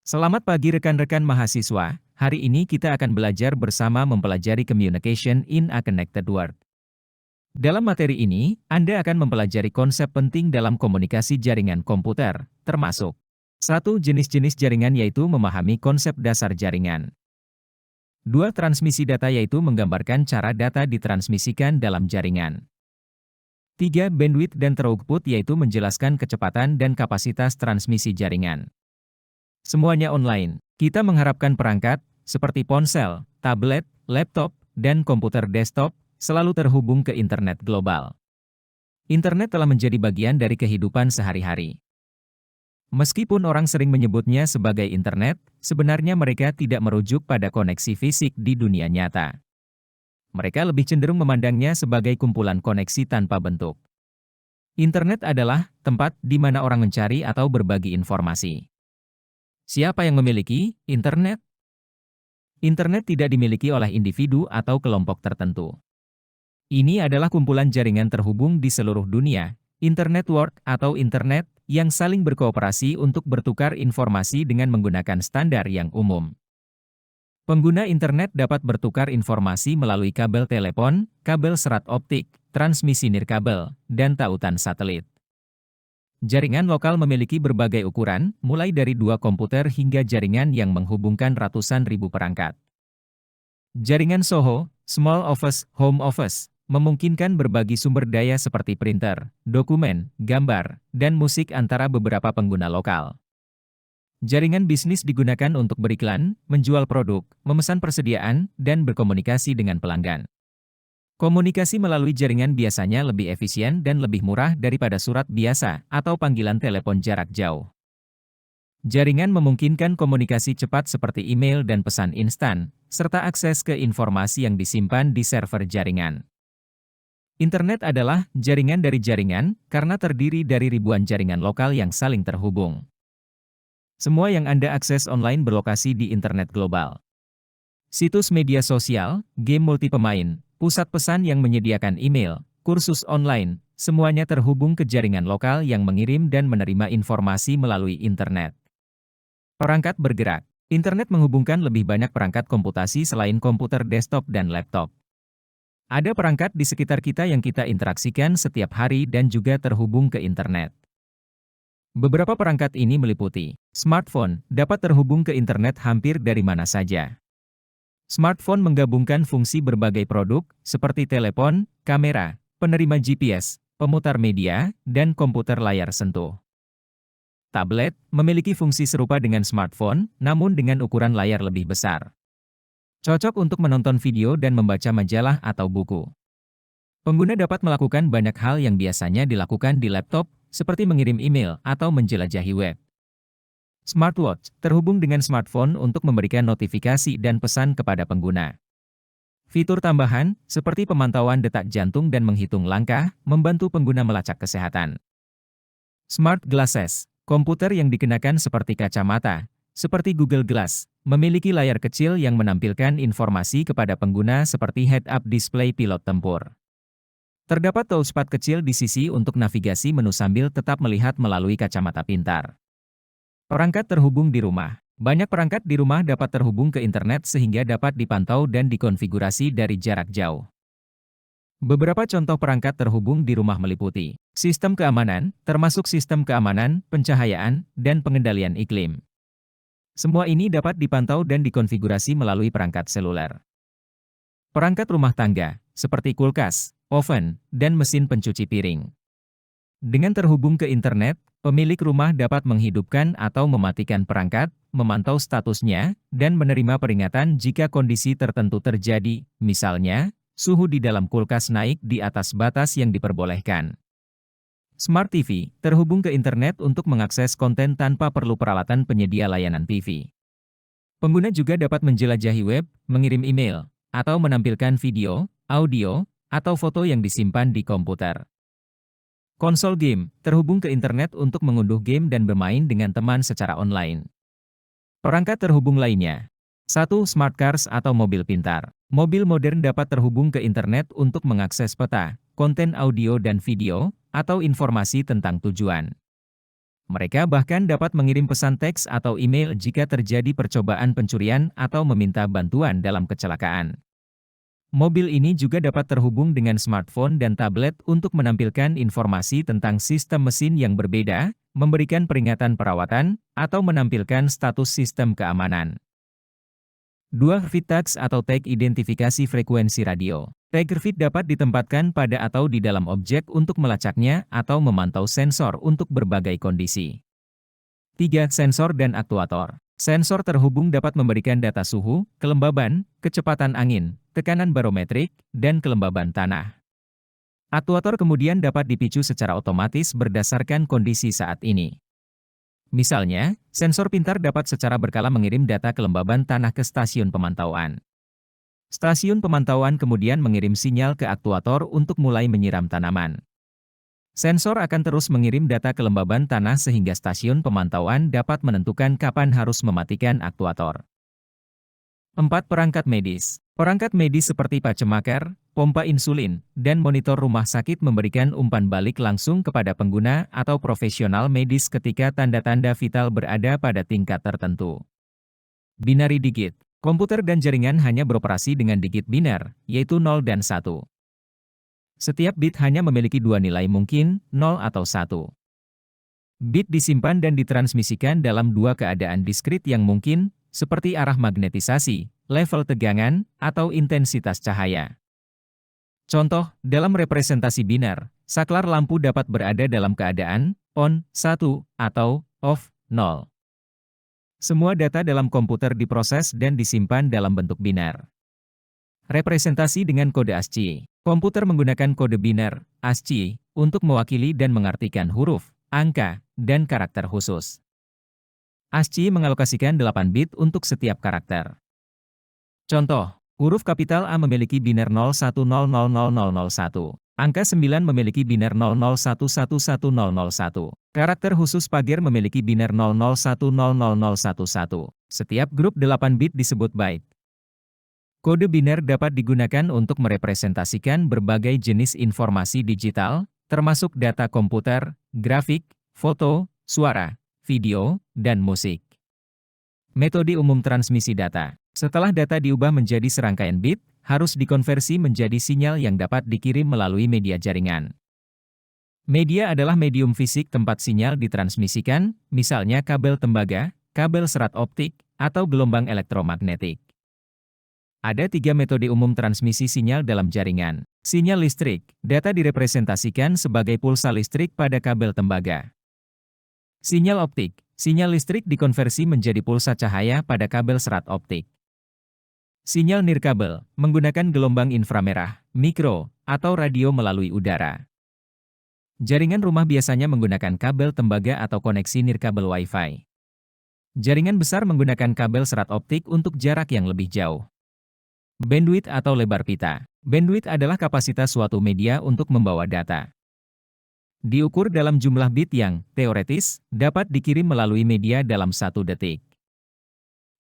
Selamat pagi rekan-rekan mahasiswa. Hari ini kita akan belajar bersama mempelajari Communication in a Connected World. Dalam materi ini, Anda akan mempelajari konsep penting dalam komunikasi jaringan komputer, termasuk satu, jenis-jenis jaringan yaitu memahami konsep dasar jaringan. 2, transmisi data yaitu menggambarkan cara data ditransmisikan dalam jaringan. 3, bandwidth dan throughput yaitu menjelaskan kecepatan dan kapasitas transmisi jaringan. Semuanya online. Kita mengharapkan perangkat, seperti ponsel, tablet, laptop, dan komputer desktop, selalu terhubung ke internet global. Internet telah menjadi bagian dari kehidupan sehari-hari. Meskipun orang sering menyebutnya sebagai internet, sebenarnya mereka tidak merujuk pada koneksi fisik di dunia nyata. Mereka lebih cenderung memandangnya sebagai kumpulan koneksi tanpa bentuk. Internet adalah tempat di mana orang mencari atau berbagi informasi. Siapa yang memiliki internet? Internet tidak dimiliki oleh individu atau kelompok tertentu. Ini adalah kumpulan jaringan terhubung di seluruh dunia, internet network atau internet, yang saling berkooperasi untuk bertukar informasi dengan menggunakan standar yang umum. Pengguna internet dapat bertukar informasi melalui kabel telepon, kabel serat optik, transmisi nirkabel, dan tautan satelit. Jaringan lokal memiliki berbagai ukuran, mulai dari 2 komputer hingga jaringan yang menghubungkan ratusan ribu perangkat. Jaringan SOHO, Small Office, Home Office, memungkinkan berbagi sumber daya seperti printer, dokumen, gambar, dan musik antara beberapa pengguna lokal. Jaringan bisnis digunakan untuk beriklan, menjual produk, memesan persediaan, dan berkomunikasi dengan pelanggan. Komunikasi melalui jaringan biasanya lebih efisien dan lebih murah daripada surat biasa atau panggilan telepon jarak jauh. Jaringan memungkinkan komunikasi cepat seperti email dan pesan instan, serta akses ke informasi yang disimpan di server jaringan. Internet adalah jaringan dari jaringan karena terdiri dari ribuan jaringan lokal yang saling terhubung. Semua yang Anda akses online berlokasi di internet global. Situs media sosial, game multi pemain, pusat pesan yang menyediakan email, kursus online, semuanya terhubung ke jaringan lokal yang mengirim dan menerima informasi melalui internet. Perangkat bergerak. Internet menghubungkan lebih banyak perangkat komputasi selain komputer desktop dan laptop. Ada perangkat di sekitar kita yang kita interaksikan setiap hari dan juga terhubung ke internet. Beberapa perangkat ini meliputi smartphone, dapat terhubung ke internet hampir dari mana saja. Smartphone menggabungkan fungsi berbagai produk, seperti telepon, kamera, penerima GPS, pemutar media, dan komputer layar sentuh. Tablet memiliki fungsi serupa dengan smartphone, namun dengan ukuran layar lebih besar. Cocok untuk menonton video dan membaca majalah atau buku. Pengguna dapat melakukan banyak hal yang biasanya dilakukan di laptop, seperti mengirim email atau menjelajahi web. Smartwatch terhubung dengan smartphone untuk memberikan notifikasi dan pesan kepada pengguna. Fitur tambahan, seperti pemantauan detak jantung dan menghitung langkah, membantu pengguna melacak kesehatan. Smart Glasses, komputer yang dikenakan seperti kacamata, seperti Google Glass, memiliki layar kecil yang menampilkan informasi kepada pengguna seperti head-up display pilot tempur. Terdapat touchpad kecil di sisi untuk navigasi menu sambil tetap melihat melalui kacamata pintar. Perangkat terhubung di rumah. Banyak perangkat di rumah dapat terhubung ke internet sehingga dapat dipantau dan dikonfigurasi dari jarak jauh. Beberapa contoh perangkat terhubung di rumah meliputi sistem keamanan, termasuk sistem keamanan, pencahayaan, dan pengendalian iklim. Semua ini dapat dipantau dan dikonfigurasi melalui perangkat seluler. Perangkat rumah tangga, seperti kulkas, oven, dan mesin pencuci piring. Dengan terhubung ke internet, pemilik rumah dapat menghidupkan atau mematikan perangkat, memantau statusnya, dan menerima peringatan jika kondisi tertentu terjadi, misalnya, suhu di dalam kulkas naik di atas batas yang diperbolehkan. Smart TV terhubung ke internet untuk mengakses konten tanpa perlu peralatan penyedia layanan TV. Pengguna juga dapat menjelajahi web, mengirim email, atau menampilkan video, audio, atau foto yang disimpan di komputer. Konsol game terhubung ke internet untuk mengunduh game dan bermain dengan teman secara online. Perangkat terhubung lainnya. 1. Smart cars atau mobil pintar. Mobil modern dapat terhubung ke internet untuk mengakses peta, konten audio dan video, atau informasi tentang tujuan. Mereka bahkan dapat mengirim pesan teks atau email jika terjadi percobaan pencurian atau meminta bantuan dalam kecelakaan. Mobil ini juga dapat terhubung dengan smartphone dan tablet untuk menampilkan informasi tentang sistem mesin yang berbeda, memberikan peringatan perawatan, atau menampilkan status sistem keamanan. 2. Feed tags atau tag identifikasi frekuensi radio. Tag feed dapat ditempatkan pada atau di dalam objek untuk melacaknya atau memantau sensor untuk berbagai kondisi. 3. Sensor dan aktuator. Sensor terhubung dapat memberikan data suhu, kelembaban, kecepatan angin, tekanan barometrik, dan kelembaban tanah. Aktuator kemudian dapat dipicu secara otomatis berdasarkan kondisi saat ini. Misalnya, sensor pintar dapat secara berkala mengirim data kelembaban tanah ke stasiun pemantauan. Stasiun pemantauan kemudian mengirim sinyal ke aktuator untuk mulai menyiram tanaman. Sensor akan terus mengirim data kelembaban tanah sehingga stasiun pemantauan dapat menentukan kapan harus mematikan aktuator. 4. Perangkat medis. Perangkat medis seperti pacemaker, pompa insulin, dan monitor rumah sakit memberikan umpan balik langsung kepada pengguna atau profesional medis ketika tanda-tanda vital berada pada tingkat tertentu. Binary digit. Komputer dan jaringan hanya beroperasi dengan digit biner, yaitu 0 dan 1. Setiap bit hanya memiliki dua nilai mungkin, 0 atau 1. Bit disimpan dan ditransmisikan dalam dua keadaan diskrit yang mungkin, seperti arah magnetisasi, level tegangan, atau intensitas cahaya. Contoh, dalam representasi biner, saklar lampu dapat berada dalam keadaan on 1 atau off 0. Semua data dalam komputer diproses dan disimpan dalam bentuk biner. Representasi dengan kode ASCII. Komputer menggunakan kode biner, ASCII, untuk mewakili dan mengartikan huruf, angka, dan karakter khusus. ASCII mengalokasikan 8 bit untuk setiap karakter. Contoh, huruf kapital A memiliki biner 01000001. Angka 9 memiliki biner 00111001. Karakter khusus pagar memiliki biner 00100011. Setiap grup 8 bit disebut byte. Kode biner dapat digunakan untuk merepresentasikan berbagai jenis informasi digital, termasuk data komputer, grafik, foto, suara, video, dan musik. Metode umum transmisi data. Setelah data diubah menjadi serangkaian bit, harus dikonversi menjadi sinyal yang dapat dikirim melalui media jaringan. Media adalah medium fisik tempat sinyal ditransmisikan, misalnya kabel tembaga, kabel serat optik, atau gelombang elektromagnetik. Ada 3 metode umum transmisi sinyal dalam jaringan. Sinyal listrik, data direpresentasikan sebagai pulsa listrik pada kabel tembaga. Sinyal optik, sinyal listrik dikonversi menjadi pulsa cahaya pada kabel serat optik. Sinyal nirkabel, menggunakan gelombang inframerah, mikro, atau radio melalui udara. Jaringan rumah biasanya menggunakan kabel tembaga atau koneksi nirkabel Wi-Fi. Jaringan besar menggunakan kabel serat optik untuk jarak yang lebih jauh. Bandwidth atau lebar pita. Bandwidth adalah kapasitas suatu media untuk membawa data. Diukur dalam jumlah bit yang, teoretis, dapat dikirim melalui media dalam 1 detik.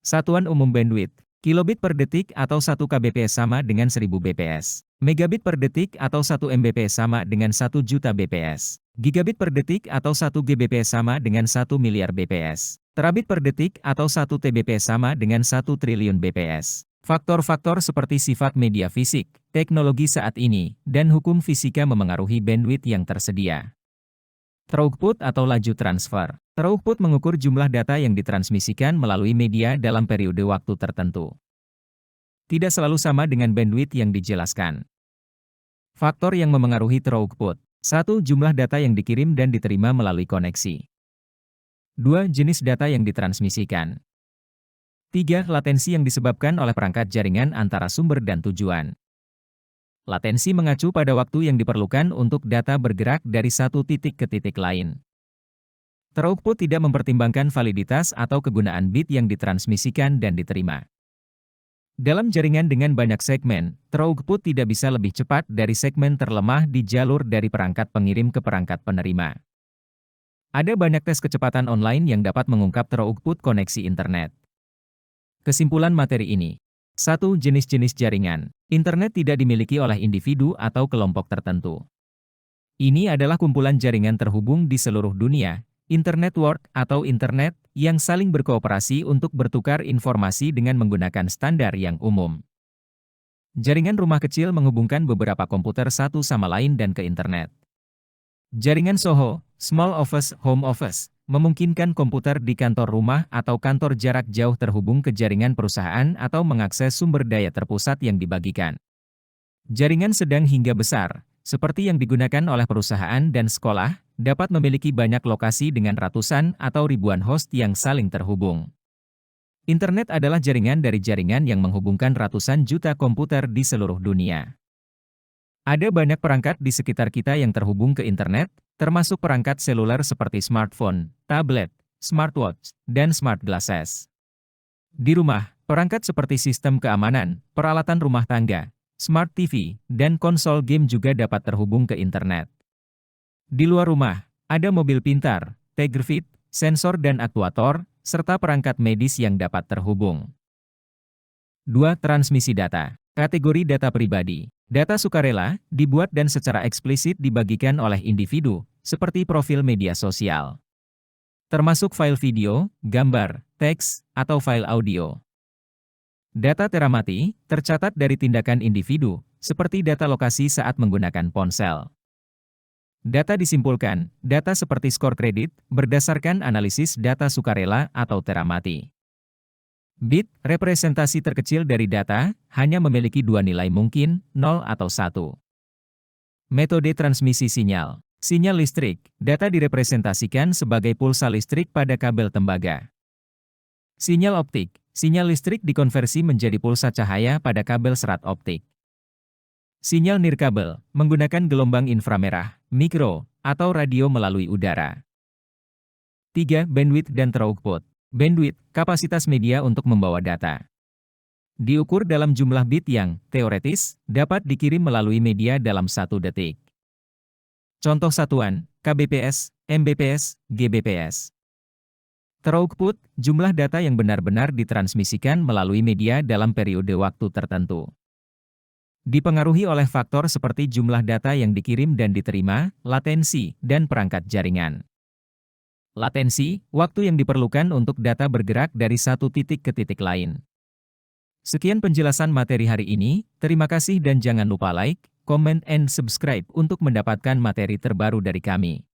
Satuan umum bandwidth. Kilobit per detik atau 1 kbps sama dengan 1000 bps. Megabit per detik atau 1 mbps sama dengan 1 juta bps. Gigabit per detik atau 1 gbps sama dengan 1 miliar bps. Terabit per detik atau 1 tbps sama dengan 1 triliun bps. Faktor-faktor seperti sifat media fisik, teknologi saat ini, dan hukum fisika memengaruhi bandwidth yang tersedia. Throughput atau laju transfer. Throughput mengukur jumlah data yang ditransmisikan melalui media dalam periode waktu tertentu. Tidak selalu sama dengan bandwidth yang dijelaskan. Faktor yang memengaruhi throughput. 1. Jumlah data yang dikirim dan diterima melalui koneksi. 2. Jenis data yang ditransmisikan. 3. Latensi yang disebabkan oleh perangkat jaringan antara sumber dan tujuan. Latensi mengacu pada waktu yang diperlukan untuk data bergerak dari satu titik ke titik lain. Throughput tidak mempertimbangkan validitas atau kegunaan bit yang ditransmisikan dan diterima. Dalam jaringan dengan banyak segmen, throughput tidak bisa lebih cepat dari segmen terlemah di jalur dari perangkat pengirim ke perangkat penerima. Ada banyak tes kecepatan online yang dapat mengungkap throughput koneksi internet. Kesimpulan materi ini. 1. Jenis-jenis jaringan. Internet tidak dimiliki oleh individu atau kelompok tertentu. Ini adalah kumpulan jaringan terhubung di seluruh dunia, Internet Network atau internet yang saling berkooperasi untuk bertukar informasi dengan menggunakan standar yang umum. Jaringan rumah kecil menghubungkan beberapa komputer satu sama lain dan ke internet. Jaringan SOHO, Small Office Home Office, memungkinkan komputer di kantor rumah atau kantor jarak jauh terhubung ke jaringan perusahaan atau mengakses sumber daya terpusat yang dibagikan. Jaringan sedang hingga besar, seperti yang digunakan oleh perusahaan dan sekolah, dapat memiliki banyak lokasi dengan ratusan atau ribuan host yang saling terhubung. Internet adalah jaringan dari jaringan yang menghubungkan ratusan juta komputer di seluruh dunia. Ada banyak perangkat di sekitar kita yang terhubung ke internet, termasuk perangkat seluler seperti smartphone, tablet, smartwatch, dan smart glasses. Di rumah, perangkat seperti sistem keamanan, peralatan rumah tangga, smart TV, dan konsol game juga dapat terhubung ke internet. Di luar rumah, ada mobil pintar, tegrefit, sensor dan aktuator, serta perangkat medis yang dapat terhubung. 2. Transmisi data. Kategori data pribadi. Data sukarela, dibuat dan secara eksplisit dibagikan oleh individu, seperti profil media sosial. Termasuk file video, gambar, teks, atau file audio. Data teramati, tercatat dari tindakan individu, seperti data lokasi saat menggunakan ponsel. Data disimpulkan, data seperti skor kredit, berdasarkan analisis data sukarela atau teramati. Bit, representasi terkecil dari data, hanya memiliki dua nilai mungkin, 0 atau 1. Metode transmisi sinyal. Sinyal listrik, data direpresentasikan sebagai pulsa listrik pada kabel tembaga. Sinyal optik, sinyal listrik dikonversi menjadi pulsa cahaya pada kabel serat optik. Sinyal nirkabel, menggunakan gelombang inframerah, mikro, atau radio melalui udara. 3. Bandwidth dan throughput. Bandwidth, kapasitas media untuk membawa data. Diukur dalam jumlah bit yang, teoretis, dapat dikirim melalui media dalam 1 detik. Contoh satuan, kbps, mbps, gbps. Throughput, jumlah data yang benar-benar ditransmisikan melalui media dalam periode waktu tertentu. Dipengaruhi oleh faktor seperti jumlah data yang dikirim dan diterima, latensi, dan perangkat jaringan. Latensi, waktu yang diperlukan untuk data bergerak dari satu titik ke titik lain. Sekian penjelasan materi hari ini, terima kasih dan jangan lupa like, comment, and subscribe untuk mendapatkan materi terbaru dari kami.